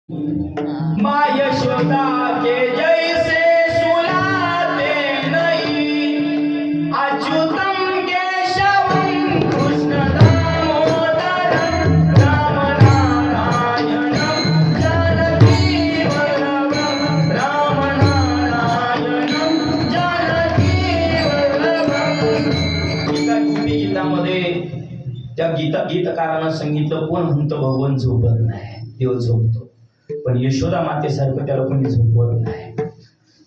माँ यशोदा के जैसे सुलाते नहीं, अच्युतम केशवम कृष्ण दामोदरम राम नारायणम जानकी वल्लभम राम नारायणम जानकी वल्लभम। एका गोपी गीतामध्ये त्या गीतकारानं सांगितलं, कोण म्हणतं भगवान झोपत नाही, देव झोपतो, पण यशोदा मातेसारखं त्याला कोणी झोपवत नाही.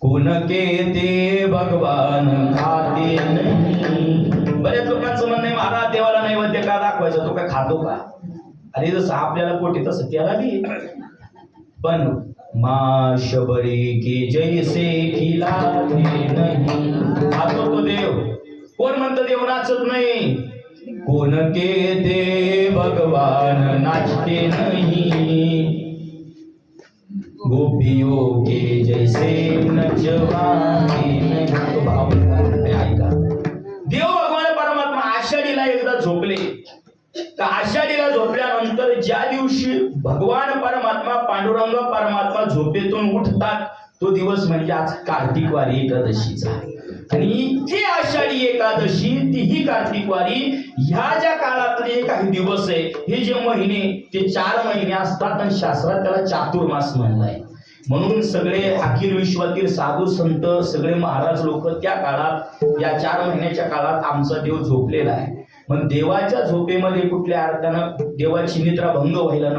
कोण के ते भगवान खाते नाही. बऱ्याच लोकांचं म्हणणं आहे, महाराज देवाला नैवेद्य का दाखवायचा, तो काय खातो का? अरे जसं आपल्याला पोटी तसं त्याला बी. पण मा शबरी की जैसे खिलाते नाही, खातो तो देव. कोण म्हणतं देव नाचत नाही? कोण के ते भगवान नाचते नहीं, गोपियों के जैसे नचवाते नहीं. तो भाव ऐका, देव भगवान परमात्मा आषाढीला एकदा झोपले. तर आषाढीला झोपल्यानंतर ज्या दिवशी भगवान परमात्मा पांडुरंग परमात्मा झोपेतून उठतात, तो दिवस म्हणजे आज कार्तिक वारी एकादशीचा. आणि ती आषाढी एकादशी, तीही कार्तिक वारी, ह्या ज्या काळातले काही दिवस आहे, हे जे महिने, ते 4 महिने असतात आणि शास्त्रात त्याला चातुर्मास म्हणलाय. म्हणून सगळे अखिल विश्वातील साधू संत, सगळे महाराज लोक त्या काळात, या 4 महिन्याच्या काळात आमचा देव झोपलेला आहे. मग देवाच्या झोपेमध्ये कुठल्या अर्थानं देवाची निद्रा भंग व्हायला नको.